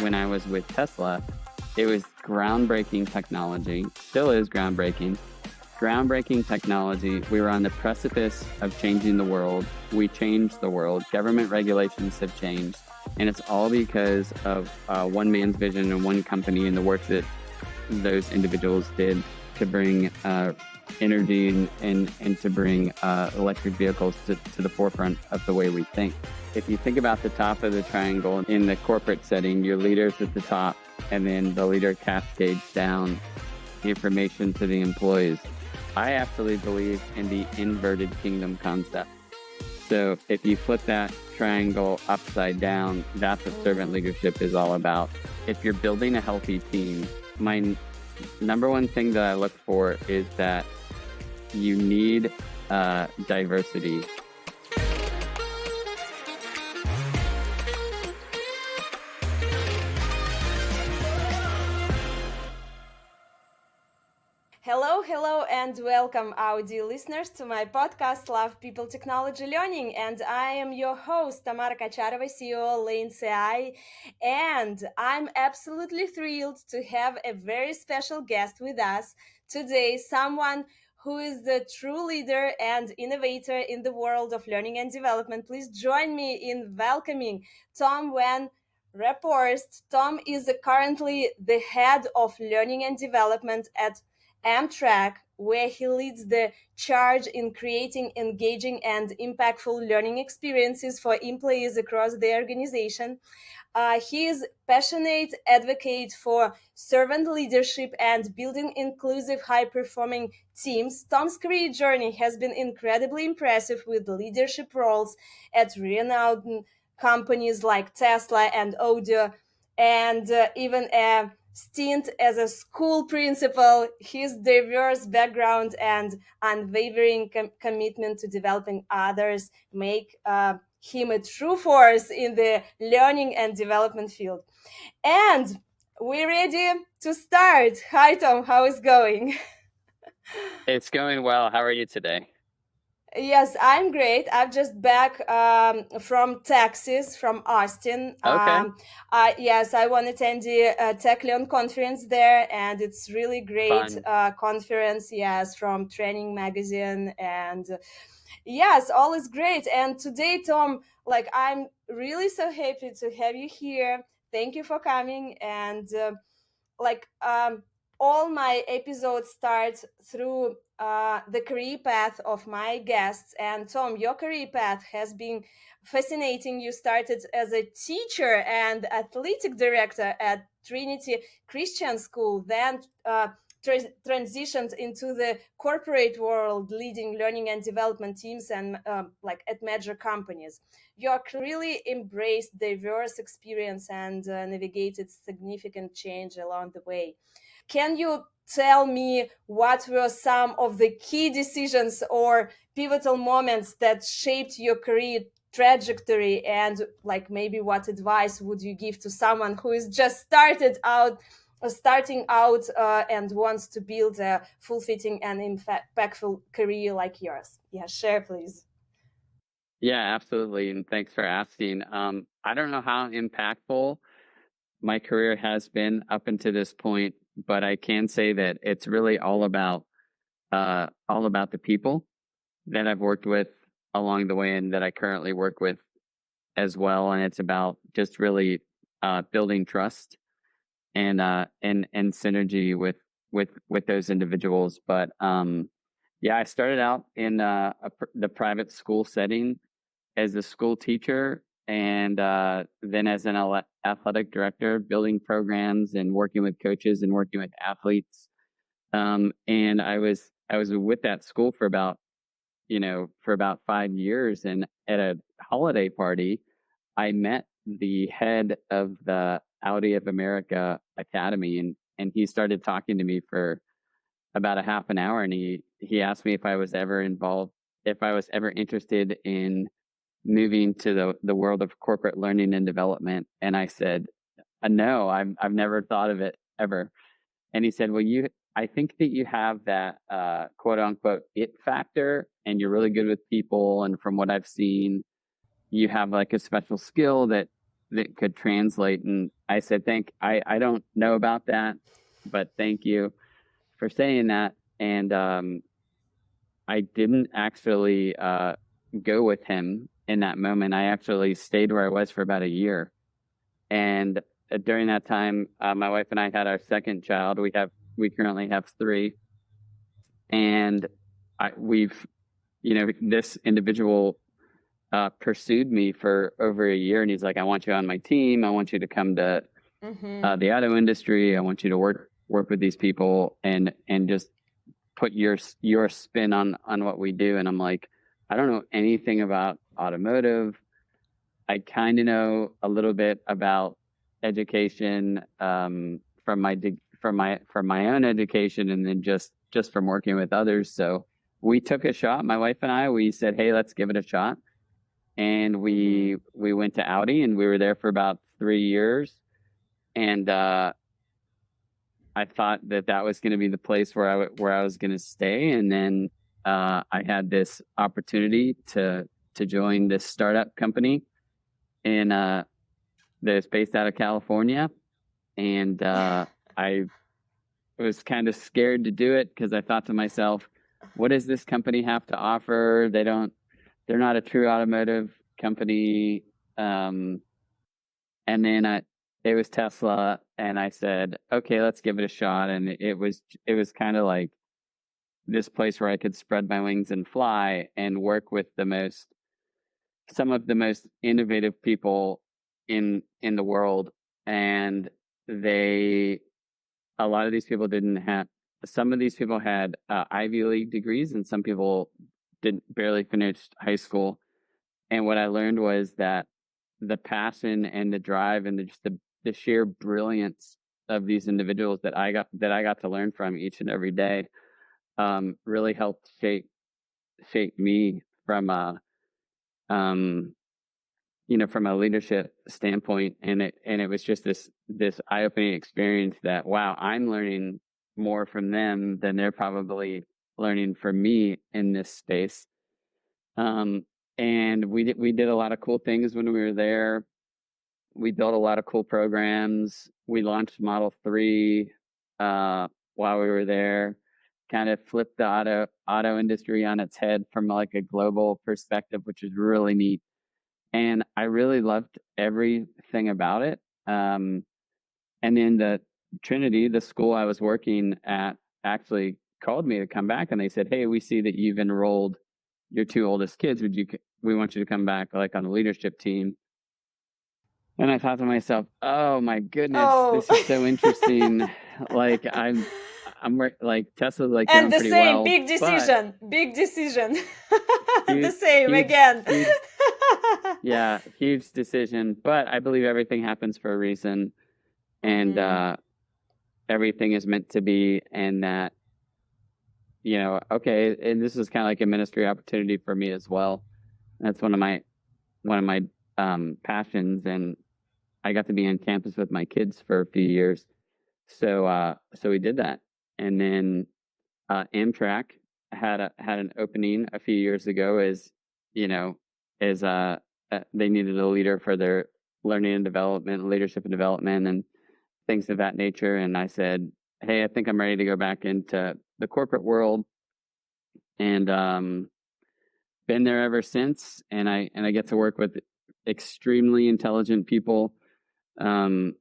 when I was with Tesla, it was groundbreaking technology, still is groundbreaking technology. We were on the precipice of changing the world. We changed the world. Government regulations have changed. And it's all because of one man's vision and one company and the work that those individuals did to bring energy and to bring electric vehicles to the forefront of the way we think. If you think about the top of the triangle in the corporate setting, your leader's at the top, and then the leader cascades down information to the employees. I actually believe in the inverted kingdom concept. So if you flip that triangle upside down, that's what servant leadership is all about. If you're building a healthy team, my number one thing that I look for is that you need diversity. Hello, and welcome, our dear listeners, to my podcast, Love People Technology Learning. And I am your host, Tamara Kocharova, CEO, Lane CI. And I'm absolutely thrilled to have a very special guest with us today, someone who is the true leader and innovator in the world of learning and development. Please join me in welcoming Tom Raaphorst. Tom is currently the head of learning and development at Amtrak, where he leads the charge in creating engaging and impactful learning experiences for employees across the organization. He is passionate advocate for servant leadership and building inclusive, high-performing teams. Tom's career journey has been incredibly impressive, with leadership roles at renowned companies like Tesla and Audio, and even a stint as a school principal. His diverse background and unwavering commitment to developing others make him a true force in the learning and development field. And we're ready to start. Hi, Tom. How is it going? It's going well. How are you today? Yes, I'm great. I'm just back from Texas, from Austin. Okay. Yes, I want to attend the Tech Learn conference there, and it's really great conference. Yes, from Training Magazine, and yes, all is great. And today, Tom, I'm really so happy to have you here. Thank you for coming. And all my episodes start through the career path of my guests. And Tom, your career path has been fascinating. You started as a teacher and athletic director at Trinity Christian School, then transitioned into the corporate world, leading learning and development teams and at major companies. You really embraced diverse experience and navigated significant change along the way. Can you tell me what were some of the key decisions or pivotal moments that shaped your career trajectory, and maybe what advice would you give to someone who is just starting out and wants to build a fulfilling and impactful career like yours? Yeah, share please. Yeah, absolutely. And thanks for asking. I don't know how impactful my career has been up until this point, but I can say that it's really all about the people that I've worked with along the way and that I currently work with as well. And it's about just really building trust and synergy with those individuals. But yeah, I started out in the private school setting as a school teacher, and then as an athletic director, building programs and working with coaches and working with athletes. And I was with that school for about 5 years. And at a holiday party, I met the head of the Audi of America Academy, and he started talking to me for about a half an hour, and he asked me if I was ever interested in moving to the world of corporate learning and development. And I said, no, I've never thought of it ever. And he said, well, I think that you have that quote unquote it factor, and you're really good with people. And from what I've seen, you have like a special skill that that could translate. And I said, I don't know about that, but thank you for saying that. And I didn't actually go with him in that moment. I actually stayed where I was for about a year. And during that time, my wife and I had our second child. We currently have three, and we've, this individual pursued me for over a year, and he's like, "I want you on my team. I want you to come to the auto industry. I want you to work with these people and just put your spin on what we do." And I'm like, I don't know anything about automotive. I kind of know a little bit about education from my own education, and then just from working with others. So we took a shot. My wife and I, we said, "Hey, let's give it a shot." And we went to Audi, and we were there for about 3 years. And I thought that was going to be the place where I was going to stay. And then I had this opportunity to join this startup company in that's based out of California. And I was kind of scared to do it because I thought to myself, what does this company have to offer? They're not a true automotive company. And then it was Tesla, and I said, okay, let's give it a shot. And it was kind of like this place where I could spread my wings and fly and work with some of the most innovative people in the world. And a lot of these people some of these people had Ivy League degrees, and some people barely finished high school. And what I learned was that the passion and the drive and just the sheer brilliance of these individuals that I got to learn from each and every day really helped shape me from from a leadership standpoint. And it was just this eye-opening experience that, wow, I'm learning more from them than they're probably learning from me in this space. And we did a lot of cool things when we were there. We built a lot of cool programs. We launched Model 3 while we were there, kind of flipped the auto industry on its head from like a global perspective, which is really neat. And I really loved everything about it. And then the Trinity, the school I was working at, actually called me to come back, and they said, "Hey, we see that you've enrolled your two oldest kids. We want you to come back like on the leadership team." And I thought to myself, "Oh my goodness, this is so interesting." Like I'm like Tesla's like and doing the pretty same well, big decision the huge, same huge, again. huge, yeah, huge decision. But I believe everything happens for a reason, and everything is meant to be, and that okay, and this is kind of like a ministry opportunity for me as well. That's one of my passions, and I got to be on campus with my kids for a few years. So we did that. And then Amtrak had an opening a few years ago as they needed a leader for their learning and development, leadership and development, and things of that nature. And I said, "Hey, I think I'm ready to go back into the corporate world." And been there ever since. And I get to work with extremely intelligent people, and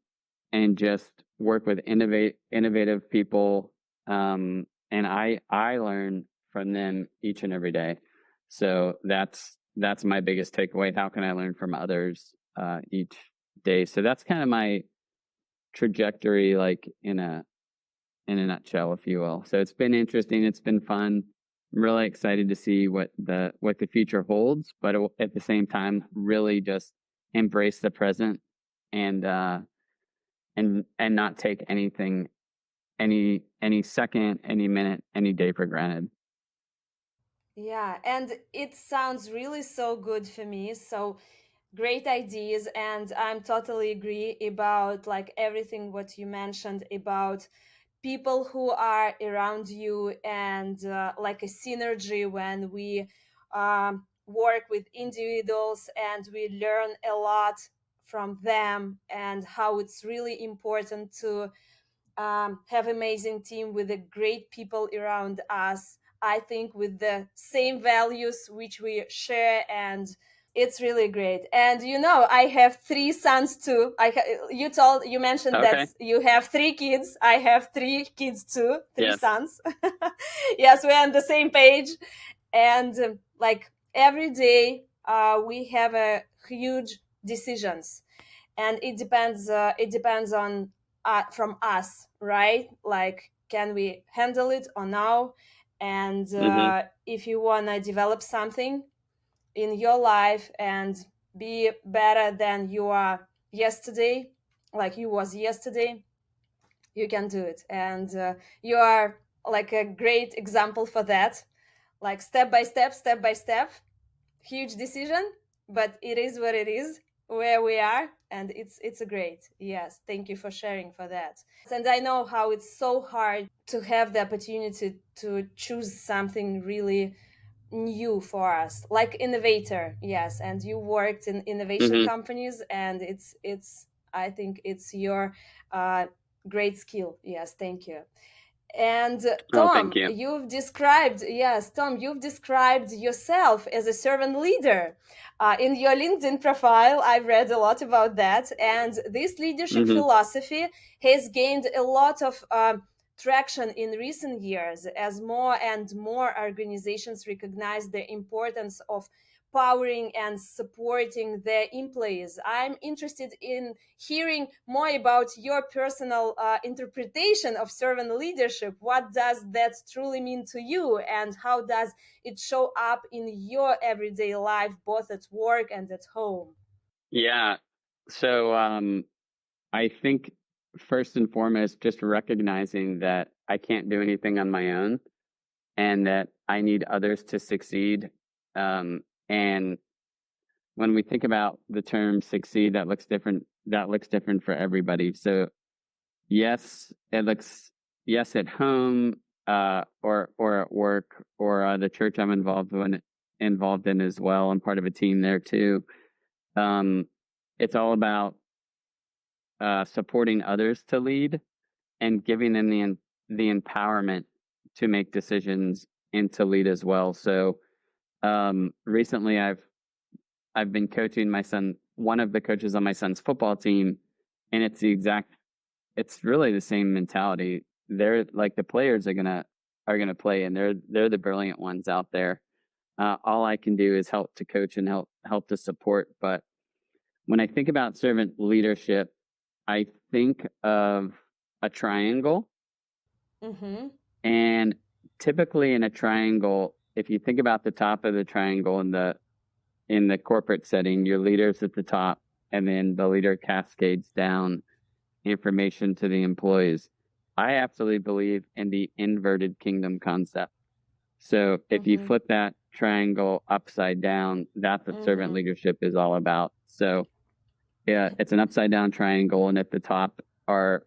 just work with innovative people. And I learn from them each and every day. So that's my biggest takeaway. How can I learn from others each day? So that's kind of my trajectory, like in a nutshell, if you will. So it's been interesting. It's been fun. I'm really excited to see what the future holds, but at the same time, really just embrace the present and not take anything, any second, any minute, any day for granted. Yeah, and it sounds really so good for me. So great ideas, and I'm totally agree about like everything what you mentioned about people who are around you, and like a synergy when we work with individuals, and we learn a lot from them, and how it's really important to have amazing team with the great people around us, I think, with the same values which we share. And it's really great. And I have 3 sons too. You mentioned that Okay. you have 3 kids. I have 3 kids too, three Yes. sons. Yes, we're on the same page. And like every day we have a huge decisions, and it depends on from us, right? Like, can we handle it or no? And Mm-hmm. if you want to develop something in your life and be better than you are yesterday, like you was yesterday, you can do it. And you are like a great example for that, like step by step, huge decision, but it is what it is, where we are. And it's a great. Yes, thank you for sharing for that. And I know how it's so hard to have the opportunity to choose something really new for us, like innovator. Yes, and you worked in innovation Mm-hmm. companies, and it's I think it's your uh, great skill. Yes, thank you. And Oh, thank Tom, you. you've described yourself as a servant leader. In your LinkedIn profile, I've read a lot about that. And this leadership Mm-hmm. philosophy has gained a lot of traction in recent years, as more and more organizations recognize the importance of powering and supporting their employees. I'm interested in hearing more about your personal interpretation of servant leadership. What does that truly mean to you, and how does it show up in your everyday life, both at work and at home? Yeah. So I think first and foremost, just recognizing that I can't do anything on my own and that I need others to succeed. And when we think about the term succeed, that looks different. That looks different for everybody. So yes, it looks yes at home, or at work, or the church I'm involved in as well. I'm part of a team there too. Um, it's all about supporting others to lead and giving them the empowerment to make decisions and to lead as well. So recently, I've been coaching my son, one of the coaches on my son's football team, and it's really the same mentality. They're like the players are gonna play, and they're the brilliant ones out there. All I can do is help to coach and help to support. But when I think about servant leadership, I think of a triangle, Mm-hmm. and typically in a triangle, if you think about the top of the triangle in the corporate setting, your leader's at the top, and then the leader cascades down information to the employees. I absolutely believe in the inverted kingdom concept. So if you Mm-hmm. flip that triangle upside down, that's what servant Mm-hmm. leadership is all about. So yeah, it's an upside down triangle, and at the top are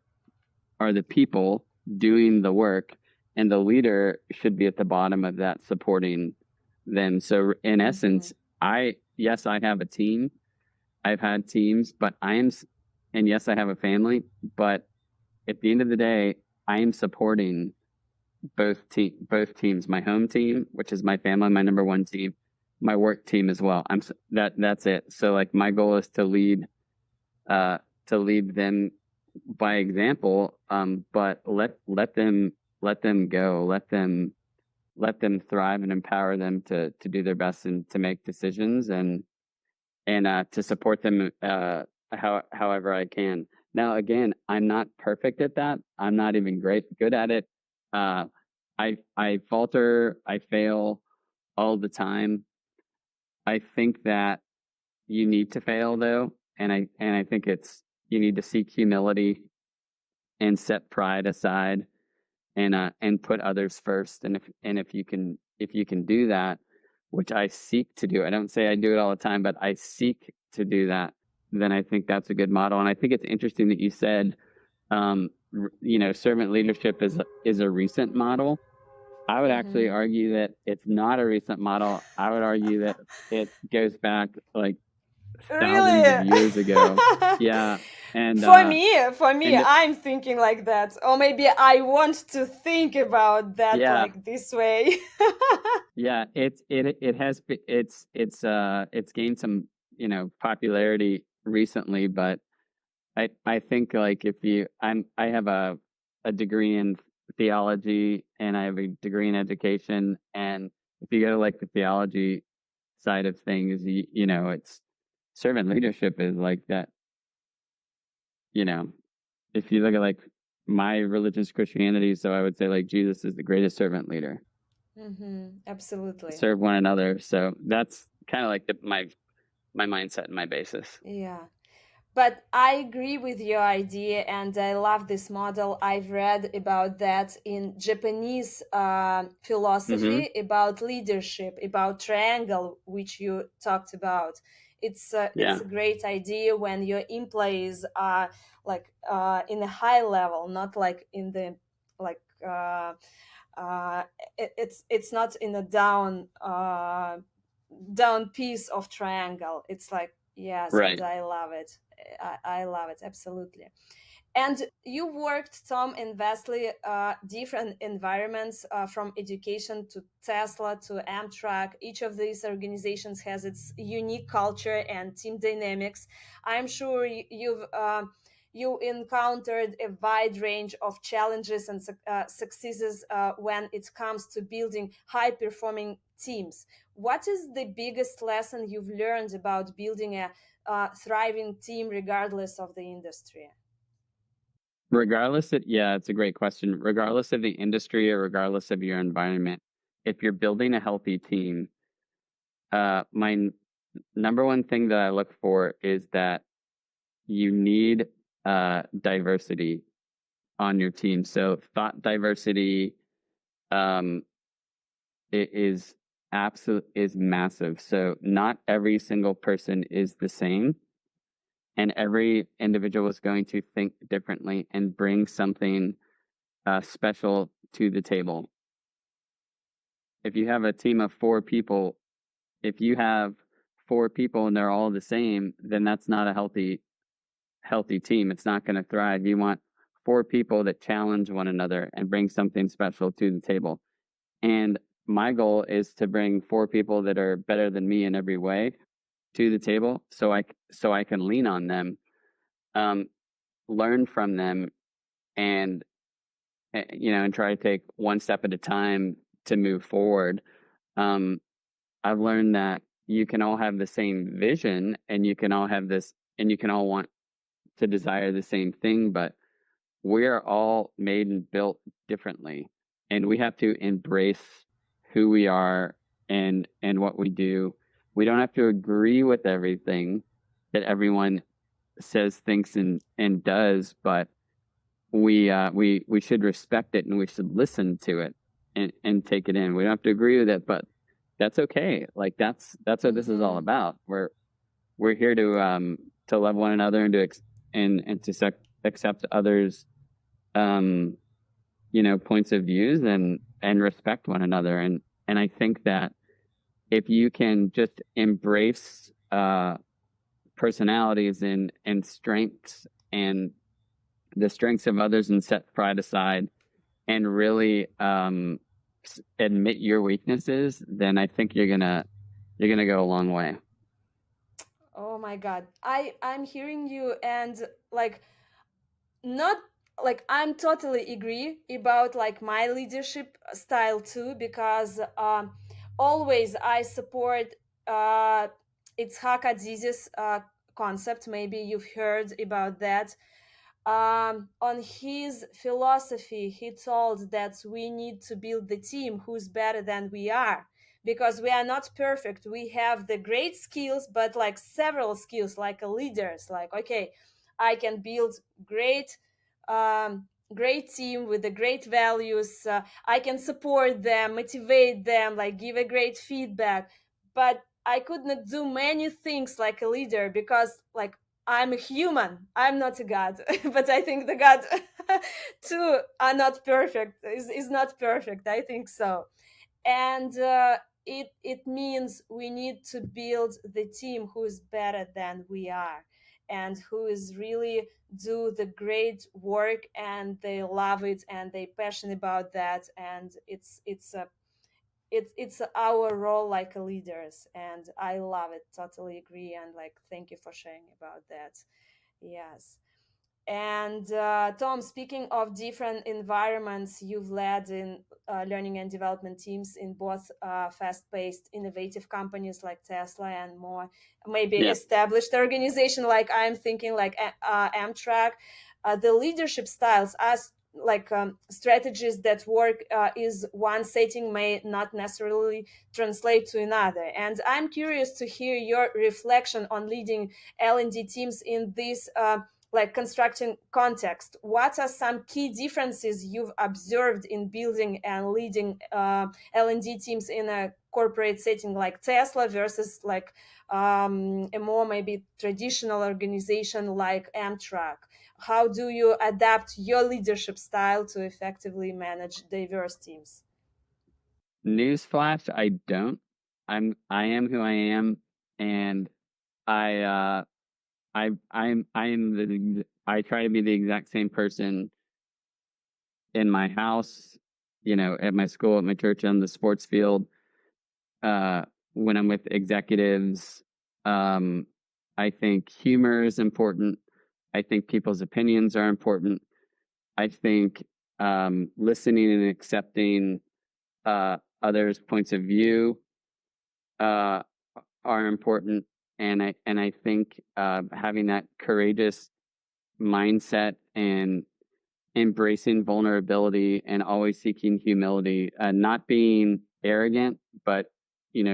the people doing the work, and the leader should be at the bottom of that supporting them. So in Mm-hmm. essence, I have a team. I've had teams, but and yes, I have a family, but at the end of the day, I am supporting both teams, my home team, which is my family, my number one team, my work team as well. That's it. So like my goal is uh, to lead them by example, but let them go, let them thrive and empower them to do their best and to make decisions and to support them however I can. Now, again, I'm not perfect at that. I'm not even good at it. Uh, I falter, I fail all the time. I think that you need to fail though, and I think it's you need to seek humility and set pride aside and put others first. And if you can do that, which I seek to do, I don't say I do it all the time, but I seek to do that, then I think that's a good model. And I think it's interesting that you said, servant leadership is a recent model. I would actually Mm-hmm. argue that it's not a recent model. I would argue that it goes back like thousands of Really? years ago. Yeah. And For me, and I'm thinking like that, or maybe I want to think about that yeah, like this way. yeah, it has it's gained some, popularity recently, but I think like if you I have a degree in theology and I have a degree in education, and if you go to like the theology side of things, it's servant leadership is like that, you know, if you look at like my religion's Christianity, so I would say like Jesus is the greatest servant leader. Absolutely. Serve one another. So that's kind of like my mindset and my basis. Yeah. But I agree with your idea, and I love this model. I've read about that in Japanese Hmm. philosophy about leadership, about triangle, which you talked about. It's Yeah. a great idea when your employees are like in a high level, not like in the like uh, it's not in a down piece of triangle. It's like, yes, and Right. I love it. I love it absolutely. And you worked, Tom, in vastly different environments, from education to Tesla to Amtrak. Each of these organizations has its unique culture and team dynamics. I'm sure you encountered a wide range of challenges and successes when it comes to building high performing teams. What is the biggest lesson you've learned about building a thriving team, regardless of the industry? Yeah, it's a great question. Regardless of the industry or regardless of your environment, if you're building a healthy team, my number one thing that I look for is that you need diversity on your team. So thought diversity, um, it is massive. So not every single person is the same, and every individual is going to think differently and bring something special to the table. If you have a team of four people, if you have four people and they're all the same, then that's not a healthy team. It's not going to thrive. You want four people that challenge one another and bring something special to the table. And my goal is to bring four people that are better than me in every way to the table, so I can lean on them, um, learn from them, and and try to take one step at a time to move forward. Um, I've learned that you can all have the same vision, and you can all want to desire the same thing, but we are all made and built differently, and we have to embrace who we are and what we do. We don't have to agree with everything that everyone says, thinks, and does, but we should respect it and we should listen to it and take it in. We don't have to agree with it, but that's okay. Like that's what this is all Mm-hmm. about. We're here to love one another and and to accept others points of views and respect one another. And I think that if you can just embrace personalities and strengths and the strengths of others and set pride aside and really admit your weaknesses, then I think you're gonna go a long way. Oh my God. I'm hearing you, and like, not like, I'm totally agree about like my leadership style too, because always I support uh it's Hakadziz's concept. Maybe you've heard about that. On his philosophy, he told that we need to build the team who's better than we are, because we are not perfect. We have the great skills, but like several skills, like a leaders. Like, okay, I can build great, great team with the great values. I can support them, motivate them, like give a great feedback. But I could not do many things like a leader, because like I'm a human. I'm not a god, but I think the god too are not perfect. Is not perfect. I think so. And it means we need to build the team who is better than we are, and who is really do the great work, and they love it and they passionate about that, and it's our role like leaders, and I love it, totally agree, and like thank you for sharing about that. Yes. And Tom, speaking of different environments you've led in learning and development teams in both fast-paced, innovative companies like Tesla and more maybe Yeah. established organization like I'm thinking like Amtrak, the leadership styles as like strategies that work is one setting may not necessarily translate to another. And I'm curious to hear your reflection on leading L&D teams in this like constructing context. What are some key differences you've observed in building and leading L&D teams in a corporate setting like Tesla versus like a more maybe traditional organization like Amtrak? How do you adapt your leadership style to effectively manage diverse teams? Newsflash, I don't. I am who I am, and I I try to be the exact same person in my house, at my school, at my church, on the sports field, when I'm with executives. I think humor is important. I think people's opinions are important. I think listening and accepting others' points of view uh, are important, and I think having that courageous mindset and embracing vulnerability and always seeking humility, not being arrogant, but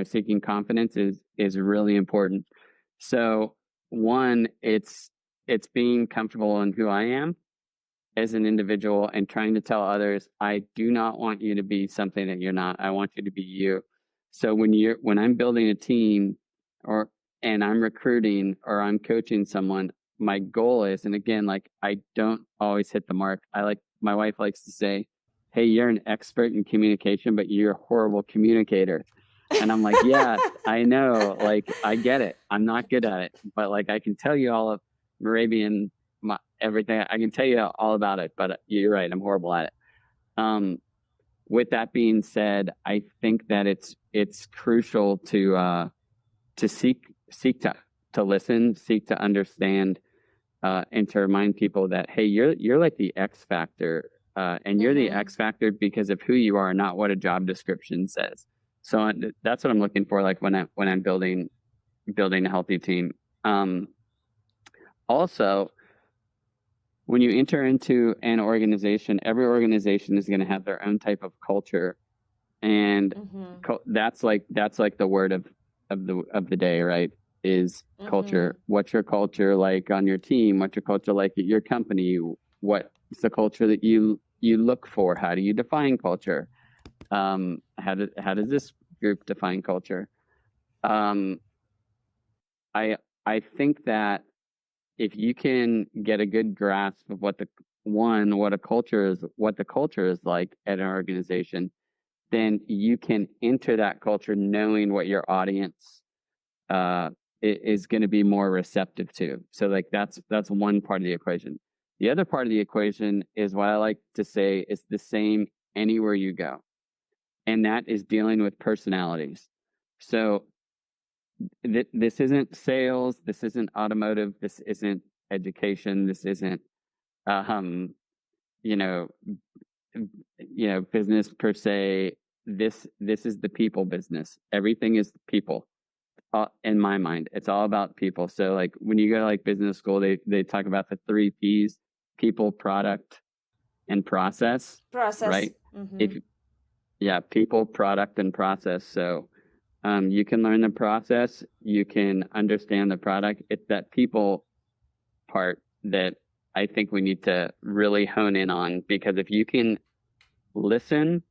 seeking confidence is really important. So one, it's being comfortable in who I am as an individual and trying to tell others, I do not want you to be something that you're not. I want you to be you. So when I'm building a team or and I'm recruiting or I'm coaching someone, my goal is, and again, like I don't always hit the mark. My wife likes to say, hey, you're an expert in communication, but you're a horrible communicator. And I'm like, yeah, I know, like I get it. I'm not good at it, but like I can tell you all of Moravian everything. I can tell you all about it, but you're right. I'm horrible at it. With that being said, I think that it's crucial to seek to listen, seek to understand, and to remind people that hey, you're like the X factor, and you're the X factor because of who you are, not what a job description says. So that's what I'm looking for, like when I'm building a healthy team. Also, when you enter into an organization, every organization is going to have their own type of culture, and that's like the word of the day, right? Is culture. What's your culture like on your team? What's your culture like at your company? What's the culture that you look for? How do you define culture? How does this group define culture? I think that if you can get a good grasp of what the culture is like at an organization, then you can enter that culture knowing what your audience is going to be more receptive to. So like that's one part of the equation. The other part of the equation is what I like to say is the same anywhere you go, and that is dealing with personalities. So this isn't sales, this isn't automotive, this isn't education, this isn't you know business per se. This is the people business. Everything is people. In my mind, it's all about people. So like when you go to like business school, they talk about the 3 P's: people, product, and process. Right? People, product, and process. So you can learn the process, you can understand the product. It's that people part that I think we need to really hone in on, because if you can listen,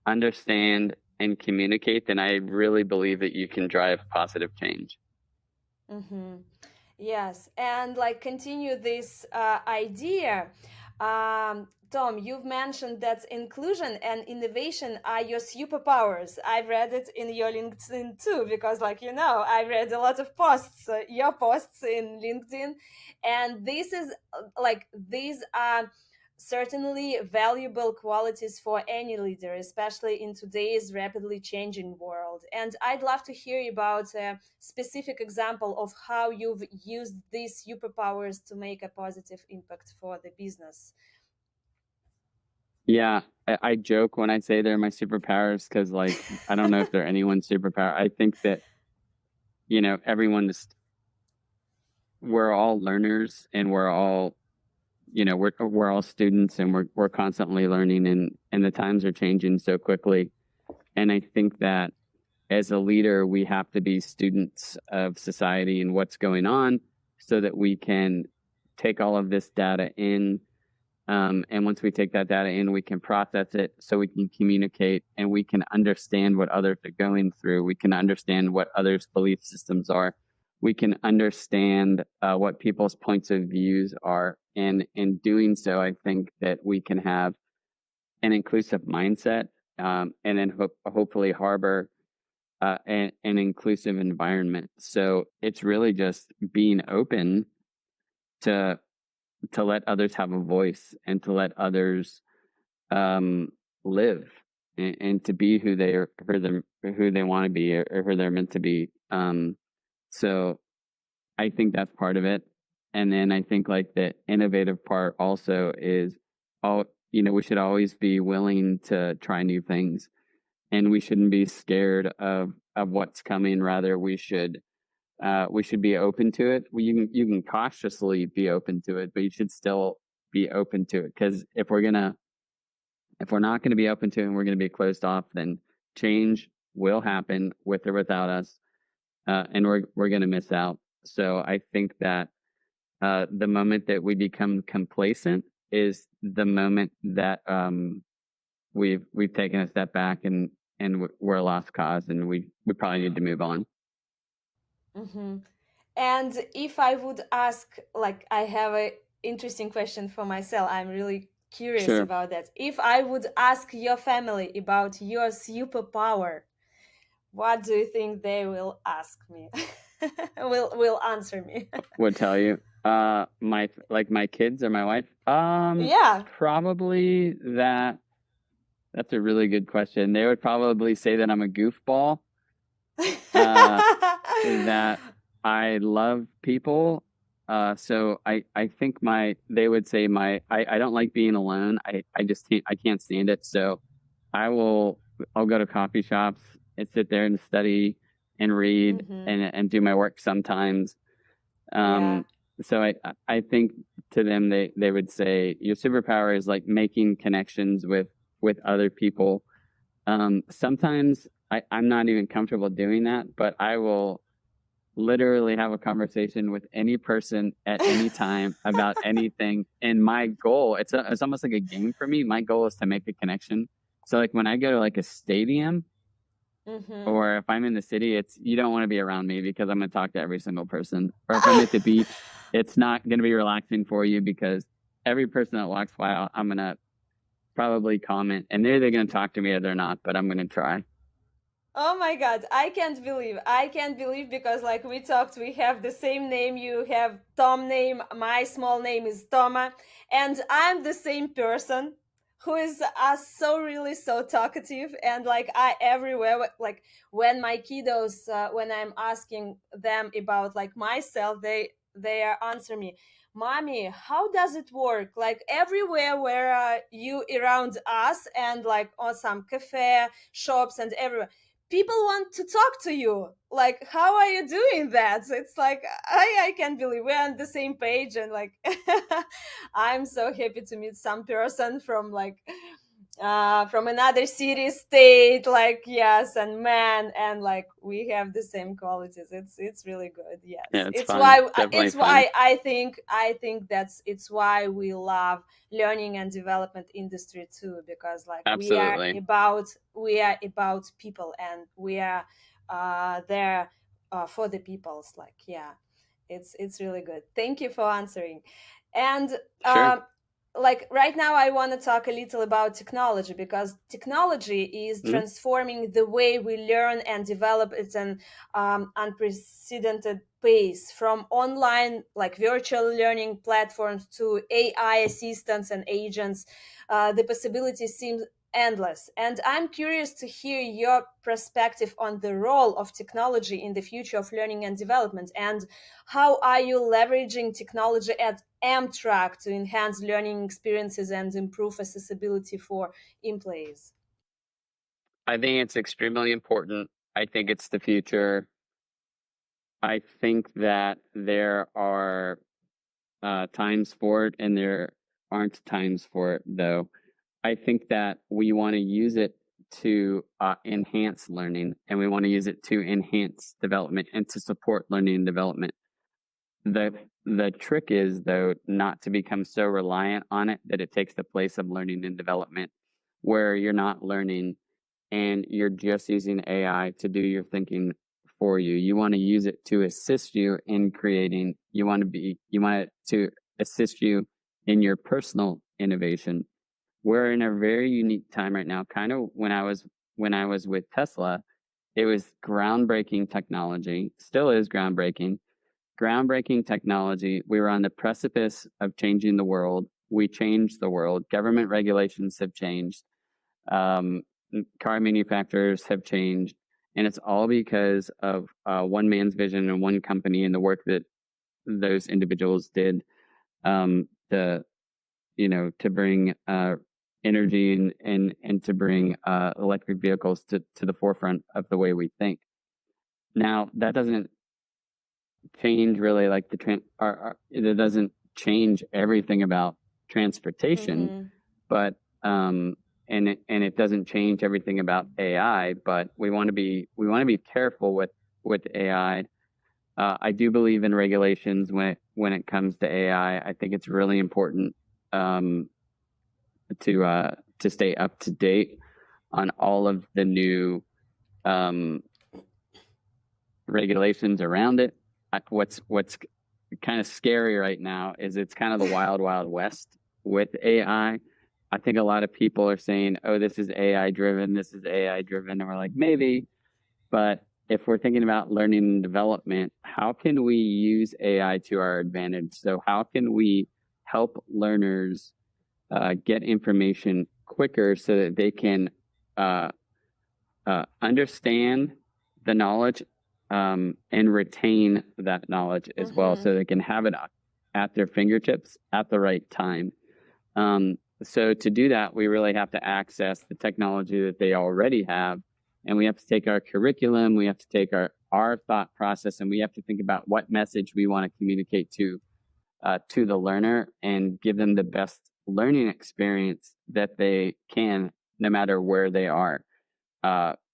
understand, and communicate, then I really believe that you can drive positive change. Yes, and like continue this idea. Tom, you've mentioned that inclusion and innovation are your superpowers. I've read it in your LinkedIn too, because, like, I read a lot of posts, your posts in LinkedIn, and these are certainly valuable qualities for any leader, especially in today's rapidly changing world. And I'd love to hear about a specific example of how you've used these superpowers to make a positive impact for the business. Yeah, I joke when I say they're my superpowers because, like, I don't know if they're anyone's superpower. I think that, everyone's we're all learners, and we're all, we're all students, and we're constantly learning, and the times are changing so quickly. And I think that as a leader, we have to be students of society and what's going on so that we can take all of this data in. And once we take that data in, we can process it so we can communicate and we can understand what others are going through. We can understand what others' belief systems are. We can understand what people's points of views are. And in doing so, I think that we can have an inclusive mindset, and then hopefully harbor an inclusive environment. So it's really just being open to let others have a voice and to let others live, and to be who they are, who they want to be, or who they're meant to be. So I think that's part of it. And then I think, like, the innovative part also is we should always be willing to try new things, and we shouldn't be scared of what's coming. Rather, we should be open to it. You can cautiously be open to it, but you should still be open to it, because if we're not gonna be open to it and we're gonna be closed off, then change will happen with or without us, and we're gonna miss out. So I think that the moment that we become complacent is the moment that we've taken a step back, and we're a lost cause, and we probably need to move on. Mm-hmm. And if I would ask, like, I have a interesting question for myself. I'm really curious Sure. about that. If I would ask your family about your superpower, what do you think they will ask me? will answer me? Would tell you. My kids or my wife? Yeah. Probably that. That's a really good question. They would probably say that I'm a goofball, that I love people. So I think they would say I don't like being alone. I just can't stand it. So I'll go to coffee shops and sit there and study and read Mm-hmm. and do my work sometimes. Yeah. So I think to them, they would say your superpower is like making connections with other people. Sometimes I'm not even comfortable doing that, but I will literally have a conversation with any person at any time about anything. And my goal, it's almost like a game for me. My goal is to make a connection. So, like, when I go to, like, a stadium, Mm-hmm. or if I'm in the city, you don't want to be around me because I'm going to talk to every single person. Or if I'm at the beach, it's not going to be relaxing for you because every person that walks by, I'm going to probably comment, and they're either going to talk to me or they're not, but I'm going to try. Oh my God, I can't believe. I can't believe because, like, we talked, we have the same name. You have Tom name, my small name is Toma, and I'm the same person who is so really so talkative, and like I everywhere, like when my kiddos when I'm asking them about like myself, they are answer me, "Mommy, how does it work? Like everywhere where you around us, and like on some cafe shops and everywhere, people want to talk to you. Like, how are you doing that?" It's like I can't believe we're on the same page, and like I'm so happy to meet some person from like from another city, state, like, yes, and man, and like we have the same qualities. It's really good. Yeah, Yes, it's it's fun. why Definitely it's fun. why I think that's it's why we love learning and development industry too, because like Absolutely. we are about people, and we are there for the peoples, like, yeah, it's really good. Thank you for answering. And Sure. like right now I want to talk a little about technology, because technology is Hmm. transforming the way we learn and develop at an unprecedented pace, from online like virtual learning platforms to AI assistants and agents. The possibilities seem endless, and I'm curious to hear your perspective on the role of technology in the future of learning and development, and how are you leveraging technology at Amtrak to enhance learning experiences and improve accessibility for employees? I think it's extremely important. I think it's the future. I think that there are times for it and there aren't times for it, though. I think that we want to use it to enhance learning, and we want to use it to enhance development and to support learning and development. The the trick is, though, not to become so reliant on it that it takes the place of learning and development, where you're not learning and you're just using AI to do your thinking for you. You want to use it to assist you in creating. You want it to assist you in your personal innovation. We're in a very unique time right now. Kind of when I was with Tesla, it was groundbreaking technology, still is groundbreaking technology. We were on the precipice of changing the world. We changed the world. Government regulations have changed. Um, Car manufacturers have changed, and it's all because of one man's vision and one company and the work that those individuals did to to bring energy and to bring electric vehicles to the forefront of the way we think. Now that doesn't change really like it doesn't change everything about transportation, Mm-hmm. but and it doesn't change everything about AI, but we want to be careful with AI. I do believe in regulations when it comes to AI. I think it's really important um, to stay up to date on all of the new um, regulations around it. What's kind of scary right now is it's kind of the wild wild west with AI. I think a lot of people are saying, "Oh, this is AI driven. This is AI driven," and we're like, maybe. But if we're thinking about learning and development, how can we use AI to our advantage? So how can we help learners get information quicker so that they can uh, understand the knowledge and retain that knowledge as well, Mm-hmm. so they can have it at their fingertips at the right time. So to do that, we really have to access the technology that they already have, and we have to take our curriculum, we have to take our thought process, and we have to think about what message we want to communicate to the learner and give them the best learning experience that they can, no matter where they are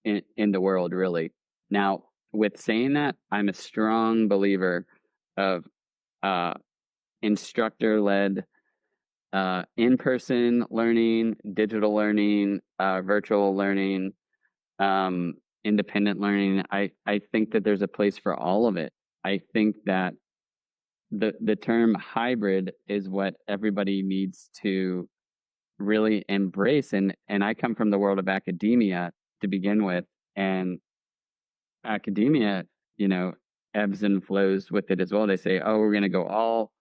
in the world, really. Now, with saying that, I'm a strong believer of uh, instructor led in person learning, digital learning, virtual learning, um, independent learning. I think that there's a place for all of it. I think that the term hybrid is what everybody needs to really embrace. And I come from the world of academia to begin with, and academia, you know, ebbs and flows with it as well. They say, "Oh, we're going to go all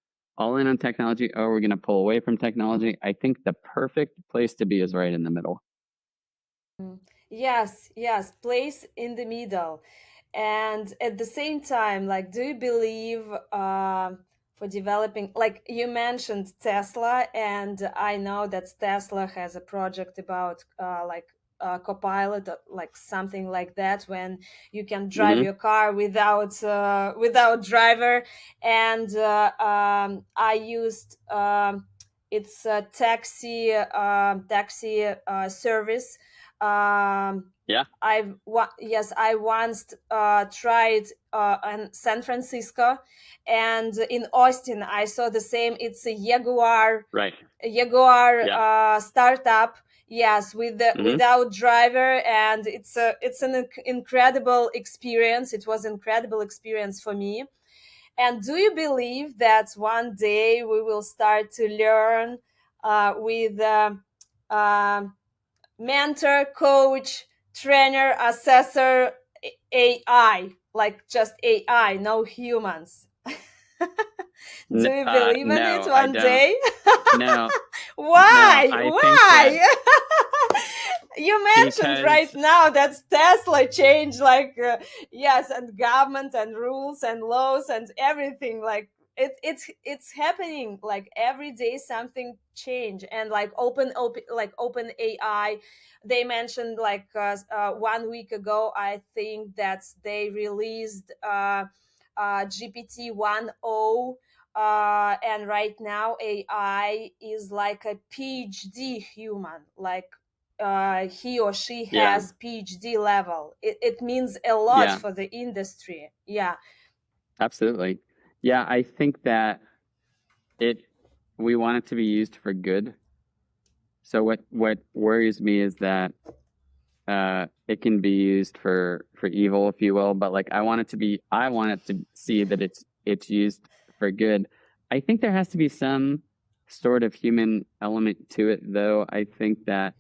in on technology. Oh, we're going to pull away from technology." I think the perfect place to be is right in the middle. Yes, yes, place in the middle. And at the same time, like, do you believe for developing, like you mentioned Tesla, and I know that Tesla has a project about Copilot, like something like that, when you can drive Hmm. your car without driver. And I used it's a taxi service. Yeah. Yes, I once tried in San Francisco, and in Austin I saw the same. It's Right. a Jaguar Yeah. startup. Yes, with the Hmm. without driver, and it's an incredible experience. It was incredible experience for me. And do you believe that one day we will start to learn with mentor, coach, trainer, assessor, AI, like just AI, no humans. Do you believe in it No, I one don't. day? No, no, Why? I think that Why? You mentioned right because now that Tesla changed, like, yes, and government and rules and laws and everything. Like, it's happening like every day something change. And like open AI, they mentioned like 1 week ago, I think, that they released GPT 1.0, and right now AI is like a PhD human, like he or she yeah, has PhD level. It means a lot yeah, for the industry. Yeah. absolutely. Yeah, I think that it we want it to be used for good. So what worries me is that it can be used for evil, if you will, but like I want it to see that it's used for good. I think there has to be some sort of human element to it, though. I think that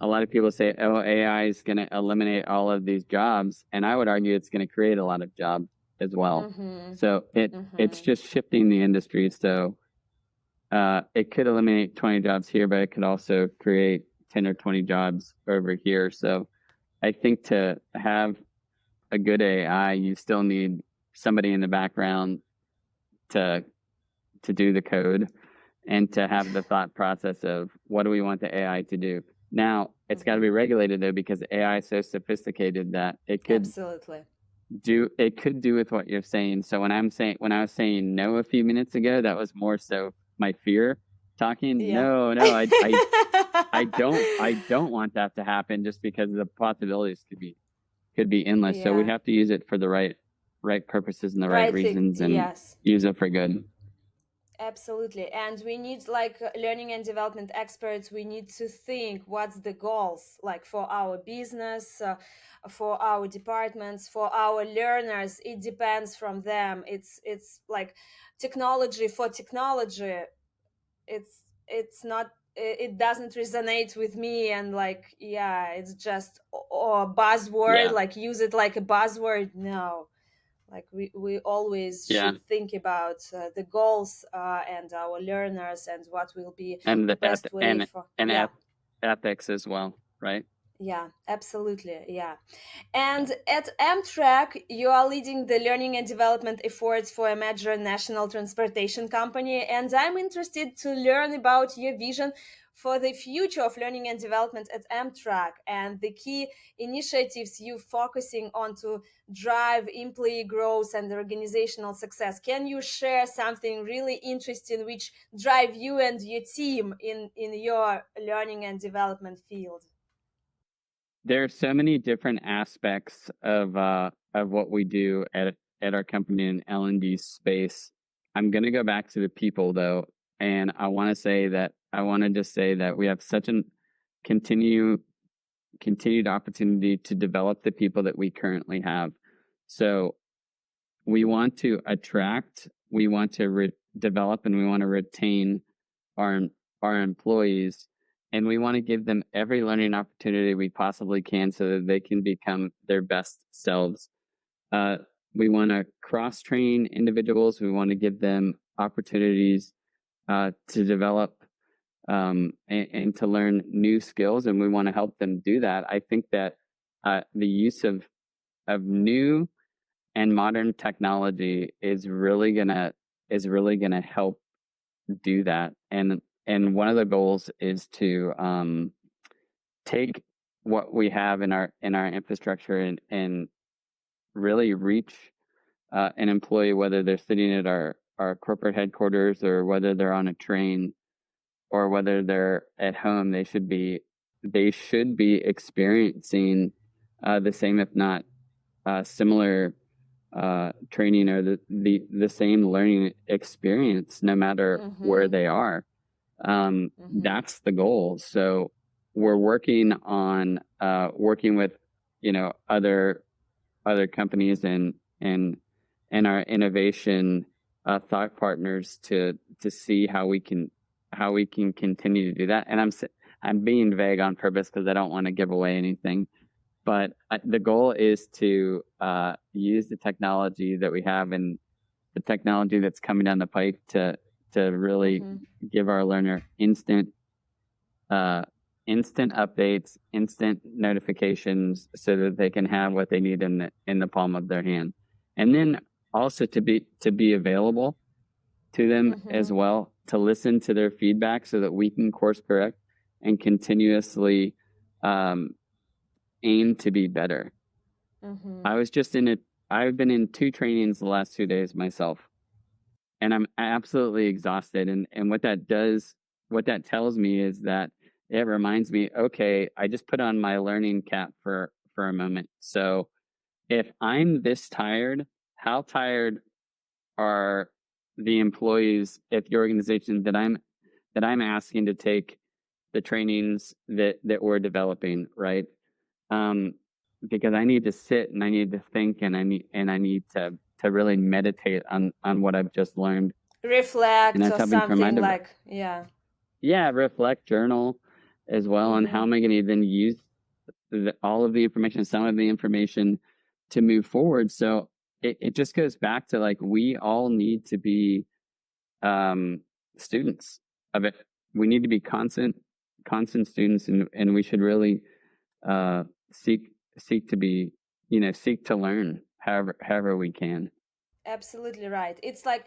a lot of people say, oh, AI is going to eliminate all of these jobs, and I would argue it's going to create a lot of jobs as well. Mm-hmm. So it's Mm-hmm. just shifting the industry. So it could eliminate 20 jobs here, but it could also create 10 or 20 jobs over here. So I think to have a good AI, you still need somebody in the background to do the code and to have the thought process of what do we want the AI to do. Now, it's got to be regulated though, because AI is so sophisticated that Absolutely. it could do with what you're saying. So when I was saying no a few minutes ago, that was more so my fear talking. Yeah. No, I don't want that to happen, just because the possibilities could be endless. So we Yeah. have to use it for the right purposes and the right Right thing. reasons, and Yes. use it for good. Absolutely. And we need like learning and development experts. We need to think what's the goals like for our business, for our departments, for our learners. It depends from them. It's like technology for technology. It's not, it doesn't resonate with me. And like, yeah, it's just a buzzword, Yeah, like use it like a buzzword. No, like we always yeah, should think about the goals and our learners and what will be and the the best way for, yeah. ethics as well, right? Yeah, absolutely. Yeah. And at Amtrak, you are leading the learning and development efforts for a major national transportation company. And I'm interested to learn about your vision for the future of learning and development at Amtrak and the key initiatives you're focusing on to drive employee growth and organizational success. Can you share something really interesting which drive you and your team in your learning and development field? There are so many different aspects of what we do at our company in L&D space. I'm going to go back to the people though, and I want to just say that we have such an continue continued opportunity to develop the people that we currently have. So we want to attract, we want to develop, and we want to retain our our employees, and we want to give them every learning opportunity we possibly can so that they can become their best selves. Uh, we want to cross train individuals. We want to give them opportunities to develop and to learn new skills, and we want to help them do that. I think that the use of new and modern technology is really gonna help do that. And one of the goals is to take what we have in our infrastructure and really reach an employee, whether they're sitting at our corporate headquarters or whether they're on a train or whether they're at home. They should be experiencing the same, if not similar training, or the same learning experience, no matter where Mm-hmm. they are. Mm-hmm. That's the goal. So we're working on working with other companies and and our innovation thought partners to see how how we can continue to do that. And I'm being vague on purpose because I don't want to give away anything. But the goal is to use the technology that we have and the technology that's coming down the pipe to really give our learner instant updates, instant notifications, so that they can have what they need in the palm of their hand, and then also to be available to them as well, to listen to their feedback so that we can course correct and continuously aim to be better. I've been in 2 trainings the last 2 days myself, and I'm absolutely exhausted. And what that tells me is that it reminds me, okay, I just put on my learning cap for a moment. So if I'm this tired, how tired are the employees at the organization that I'm asking to take the trainings that we're developing, right? Because I need to sit and I need to think and I need to really meditate on what I've just learned. Reflect or something like, reflect, journal as well on how am I going to then use all of the information, some of the information to move forward. So it just goes back to like, we all need to be students of it. We need to be constant students, and we should really seek to be, seek to learn however we can. Absolutely right. It's like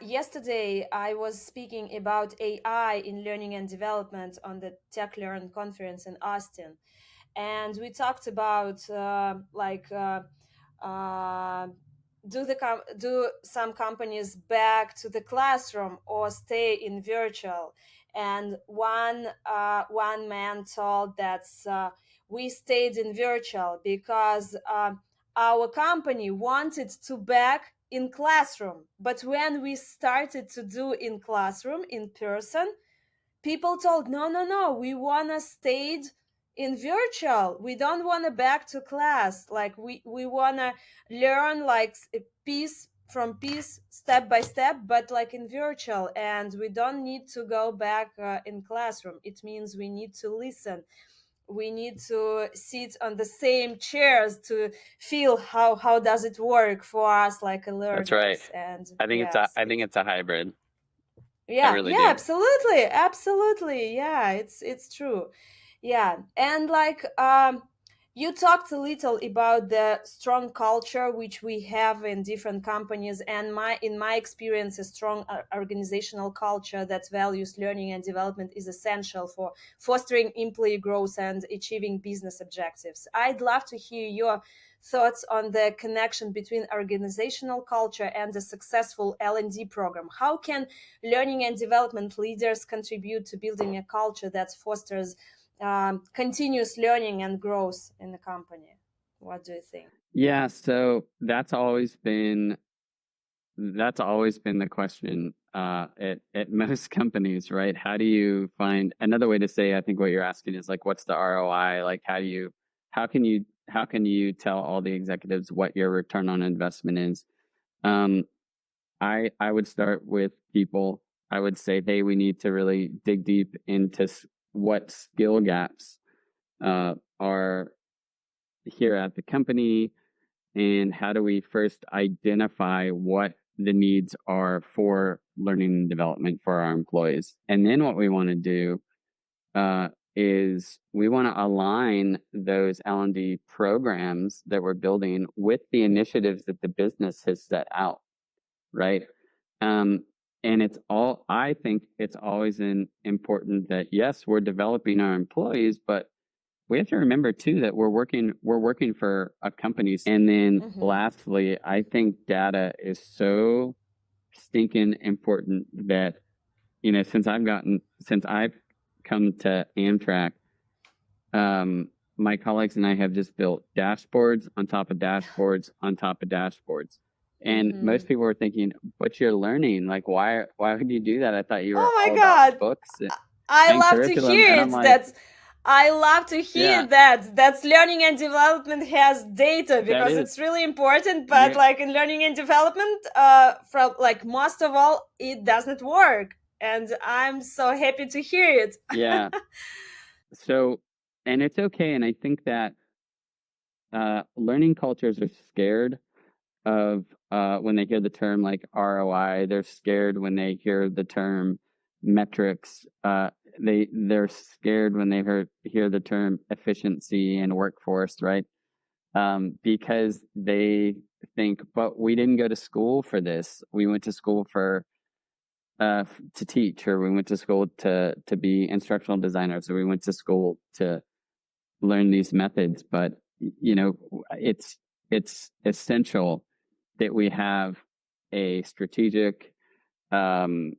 yesterday I was speaking about AI in learning and development on the TechLearn conference in Austin, and we talked about do some companies back to the classroom or stay in virtual. And one man told that we stayed in virtual because our company wanted to back in classroom, but when we started to do in classroom in person, people told no, we want to stay in virtual, we don't want to back to class, like we want to learn like piece from piece, step by step, but like in virtual, and we don't need to go back in classroom. It means we need to listen, we need to sit on the same chairs to feel how does it work for us like learners. That's right. And I think it's a hybrid. Absolutely, it's true. And like you talked a little about the strong culture which we have in different companies, and in my experience, a strong organizational culture that values learning and development is essential for fostering employee growth and achieving business objectives. I'd love to hear your thoughts on the connection between organizational culture and a successful L&D program. How can learning and development leaders contribute to building a culture that fosters continuous learning and growth in the company? What do you think? Yeah, so that's always been the question at most companies, right? How do you find another way to say, I think what you're asking is like, what's the ROI? Like, how can you tell all the executives what your return on investment is? I would start with people. I would say, hey, we need to really dig deep into what skill gaps are here at the company, and how do we first identify what the needs are for learning and development for our employees. And then what we want to do is we want to align those L&D programs that we're building with the initiatives that the business has set out, right? And I think it's always important that, yes, we're developing our employees, but we have to remember too that we're working for a company. And then lastly, I think data is so stinking important that, since I've come to Amtrak, my colleagues and I have just built dashboards on top of dashboards on top of dashboards. And most people were thinking, but you're learning, like, why would you do that? I thought you were all about books. I love to hear it. I love to hear that. That's learning and development has data, because it's really important. But like in learning and development, from like most of all, it doesn't work. and I'm so happy to hear it. Yeah. So, and it's okay. And I think that learning cultures are scared of when they hear the term like ROI. They're scared when they hear the term metrics. They're scared when they hear the term efficiency and workforce, right? Because they think, but we didn't go to school for this. We went to school for to teach, or we went to school to be instructional designers, or we went to school to learn these methods. But you know, it's essential that we have a strategic, data-driven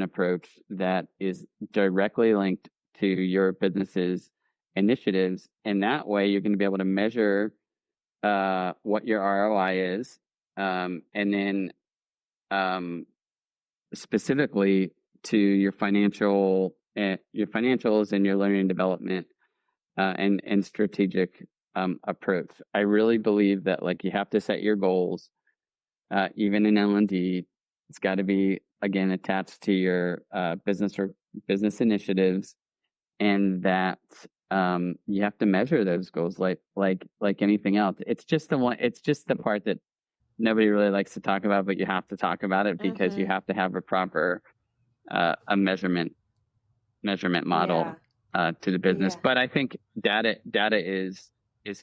approach that is directly linked to your business's initiatives, and that way you're going to be able to measure what your ROI is, and then specifically to your financials and your learning and development and strategic approach. I really believe that like you have to set your goals, even in L&D. It's got to be again attached to your business initiatives, and that you have to measure those goals like anything else. It's just the part that nobody really likes to talk about, but you have to talk about it because you have to have a proper a measurement model to the business. Yeah. But I think data is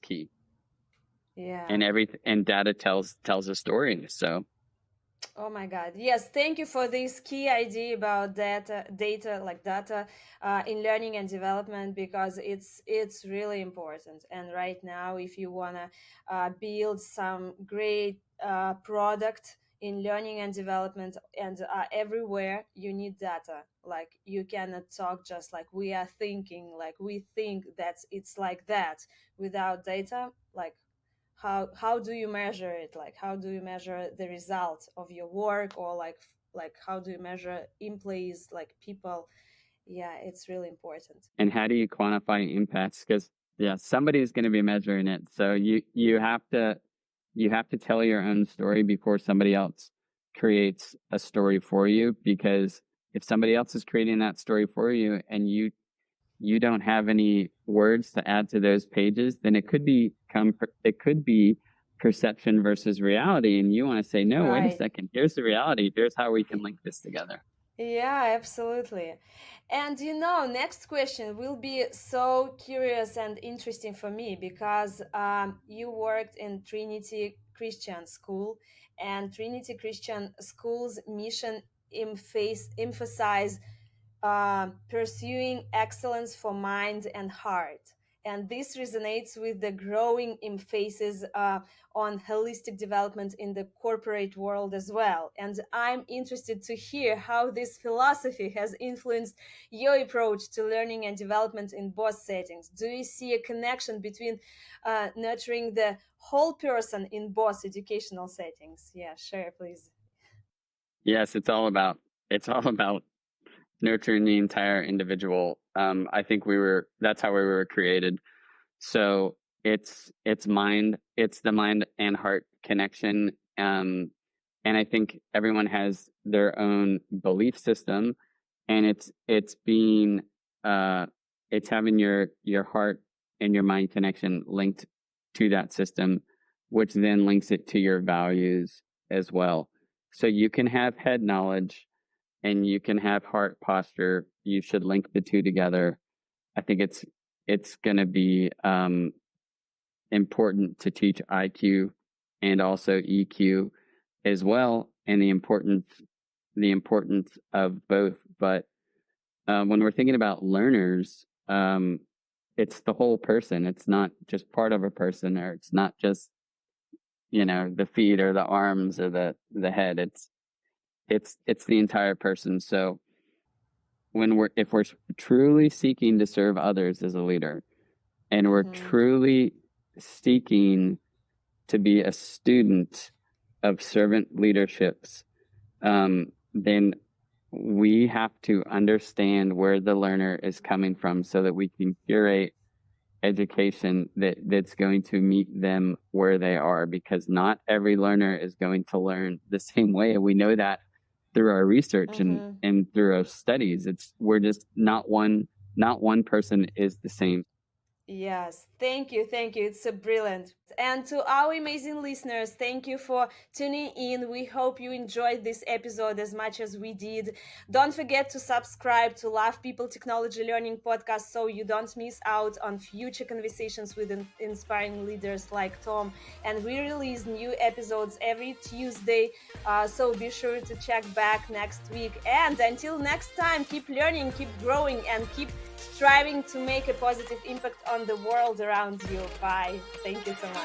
key, Yeah. and data tells a story. So Oh my God. Yes, thank you for this key idea about data in learning and development, because it's really important. And right now, if you wanna build some great product in learning and development and everywhere, you need data. Like you cannot talk just like we are thinking, like we think that it's like that without data. Like how do you measure it, like how do you measure the result of your work, or like how do you measure employees, like people? Yeah, it's really important. and how do you quantify impacts? Because yeah, somebody's going to be measuring it. So you have to tell your own story before somebody else creates a story for you. Because if somebody else is creating that story for you and you don't have any words to add to those pages, then it could be perception versus reality. And you want to say, no, wait a Right. second, here's the reality. Here's how we can link this together. Yeah, absolutely. And next question will be so curious and interesting for me, because you worked in Trinity Christian School, and Trinity Christian School's mission emphasize pursuing excellence for mind and heart. And this resonates with the growing emphasis on holistic development in the corporate world as well. And I'm interested to hear how this philosophy has influenced your approach to learning and development in both settings. Do you see a connection between nurturing the whole person in both educational settings? Yeah, share, please. Yes, it's all about nurturing the entire individual. I think that's how we were created. So it's the mind and heart connection. And I think everyone has their own belief system, and it's having your heart and your mind connection linked to that system, which then links it to your values as well. So you can have head knowledge and you can have heart posture. You should link the two together. I think it's going to be important to teach IQ and also EQ as well, and the importance of both. But when we're thinking about learners, it's the whole person. It's not just part of a person, or it's not just the feet or the arms or the head. It's the entire person. So if we're truly seeking to serve others as a leader, and we're truly seeking to be a student of servant leaderships, then we have to understand where the learner is coming from so that we can curate education that's going to meet them where they are, because not every learner is going to learn the same way. We know that through our research Mm-hmm. and through our studies. We're just not one person is the same. Yes, thank you, thank you. It's so brilliant. And to our amazing listeners, thank you for tuning in. We hope you enjoyed this episode as much as we did. Don't forget to subscribe to Love People Technology Learning podcast so you don't miss out on future conversations with inspiring leaders like Tom. And we release new episodes every Tuesday, so be sure to check back next week. And until next time, keep learning, keep growing, and keep striving to make a positive impact on the world around you. Bye. Thank you so much.